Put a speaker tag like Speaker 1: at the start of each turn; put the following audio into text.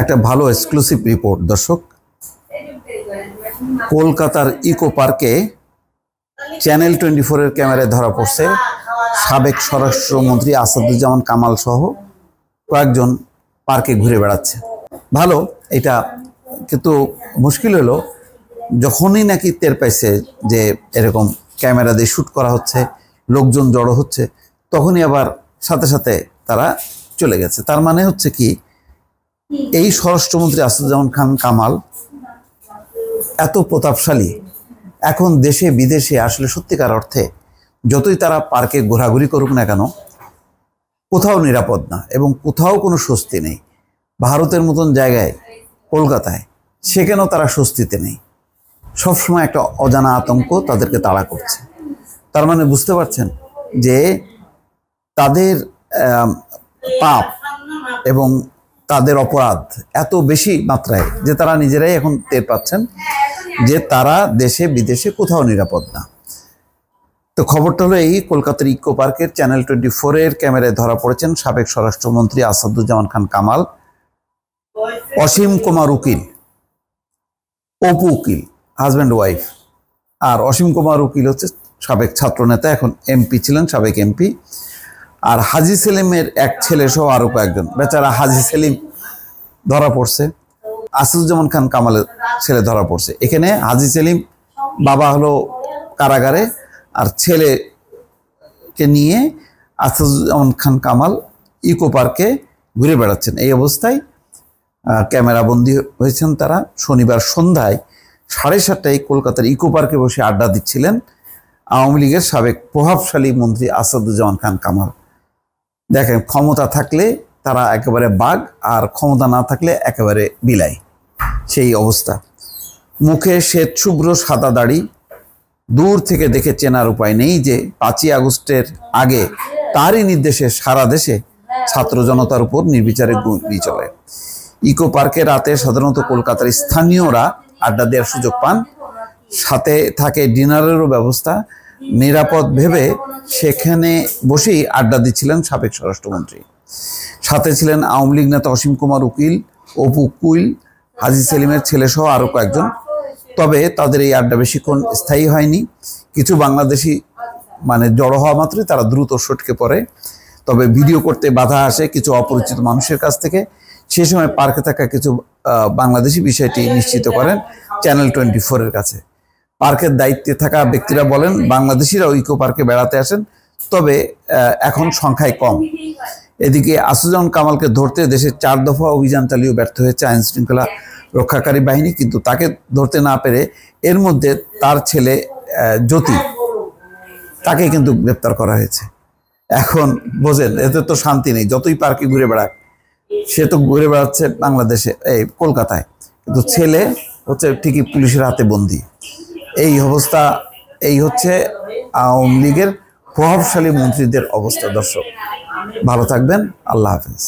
Speaker 1: একটা ভালো exclusive report দর্শক। কলকাতার ইকো পার্কে চ্যানেল 24 এর ক্যামেরায় ধরা পড়ছে সাবেক স্বরাষ্ট্রমন্ত্রী আসাদুজ্জামান কামাল সহ কয়েকজন পার্কে ঘুরে বেড়াচ্ছে। ভালো এটা, কিন্তু মুশকিল হলো যখনই নাকি টের পাইছে যে এরকম ক্যামেরা দিয়ে শ্যুট করা হচ্ছে, লোকজন জড়ো হচ্ছে, তখনই আবার সাথে সাথে তারা চলে গেছে। তার মানে হচ্ছে কি, এই স্বরাষ্ট্রমন্ত্রী আসাদুজ্জামান খান কামাল এত প্রতাপশালী, এখন দেশে বিদেশে আসলে সত্যিকার অর্থে যতই তারা পার্কে ঘোরাঘুরি করুক না কেন, কোথাও নিরাপদ না এবং কোথাও কোনো স্বস্তি নেই। ভারতের মতন জায়গায়, কলকাতায়, সেখানেও তারা স্বস্তিতে নেই। সবসময় একটা অজানা আতঙ্ক তাদেরকে তাড়া করছে। তার মানে বুঝতে পারছেন যে তাদের পাপ এবং তাদের অপরাধ এত বেশি মাত্রায় যে তারা নিজেরাই এখন টের পাচ্ছেন যে তারা দেশে বিদেশে কোথাও নিরাপদ না। তো খবরটা হলো এই, কলকাতার ইকো পার্কের চ্যানেল 24 এর ক্যামেরায় ধরা পড়েছেন সাবেক স্বরাষ্ট্রমন্ত্রী আসাদুজ্জামান খান কামাল, অসীম কুমার উকিল, অপু উকিল, হাজব্যান্ড ওয়াইফ। আর অসীম কুমার উকিল হচ্ছে সাবেক ছাত্রনেতা, এখন এমপি ছিলেন, সাবেক এমপি। আর হাজি সেলিমের এক ছেলে সহ আরো কয়েকজন। বেচারা হাজি সেলিম ধরা পড়ছে, আসাদুজ্জামান খান কামালের ছেলে ধরা পড়ছে। এখানে হাজি সেলিম বাবা হলো কারাগারে, আর ছেলেকে নিয়ে আসাদুজ্জামান খান কামাল ইকো পার্কে ঘুরে বেড়াচ্ছেন। এই অবস্থায় ক্যামেরাবন্দি হয়েছেন তারা। শনিবার সন্ধ্যায় 7:30টায় কলকাতার ইকো পার্কে বসে আড্ডা দিচ্ছিলেন আওয়ামী লীগের সাবেক প্রভাবশালী মন্ত্রী আসাদুজ্জামান খান কামাল। দেখেন, ক্ষমতা থাকলে তারা একেবারে বাঘ, আর ক্ষমতা না থাকলে একেবারে বিলাই, সেই অবস্থা। মুখে শ্বেত শুভ্র সাদা দাড়ি, দূর থেকে দেখে চেনার উপায় নেই যে 5ই আগস্টের আগে তারই নির্দেশে সারা দেশে ছাত্র জনতার উপর নির্বিচারে গুলি চলে। ইকো পার্কে রাতে সাধারণত কলকাতার স্থানীয়রা আড্ডা দেওয়ার সুযোগ পান, সাথে থাকে ডিনারেরও ব্যবস্থা। নিরাপদ ভেবে সেখানে বসেই আড্ডা দিচ্ছিলেন সাবেক স্বরাষ্ট্রমন্ত্রী। সাথে ছিলেন আওয়ামী লীগ নেতা অসীম কুমার উকিল, অপু উকিল, হাজি সেলিমের ছেলে সহ আরো কয়েকজন। তবে তাদের এই আড্ডা বেশিক্ষণ স্থায়ী হয়নি। কিছু বাংলাদেশি জড়ো হওয়া মাত্রই তারা দ্রুত সটকে পড়ে। তবে ভিডিও করতে বাধা আসে কিছু অপরিচিত মানুষের কাছ থেকে। সে সময় পার্কে থাকা কিছু বাংলাদেশি বিষয়টি নিশ্চিত করেন চ্যানেল 24 এর কাছে। পার্কের দায়িত্বে থাকা ব্যক্তিরা বলেন, বাংলাদেশিরাও ইকো পার্কে বেড়াতে আসেন, তবে এখন সংখ্যায় কম। এদিকে আসাদুজ্জামান কামালকে ধরতে দেশের 4 দফা অভিযান চালিয়েও ব্যর্থ হয়েছে আইন শৃঙ্খলা রক্ষাকারী বাহিনী, কিন্তু তাকে ধরতে না পেরে এর মধ্যে তার ছেলে জ্যোতি, তাকে কিন্তু গ্রেপ্তার করা হয়েছে। এখন বোঝেন, এতে তো শান্তি নেই। যতই পার্কে ঘুরে বেড়াক, সে তো ঘুরে বেড়াচ্ছে বাংলাদেশে, এই কলকাতায়, কিন্তু ছেলে হচ্ছে ঠিকই পুলিশের হাতে বন্দী। এই অবস্থা, এই হচ্ছে আওয়ামী লীগের প্রভাবশালী মন্ত্রীদের অবস্থা। দর্শক, ভালো থাকবেন, আল্লাহ হাফেজ।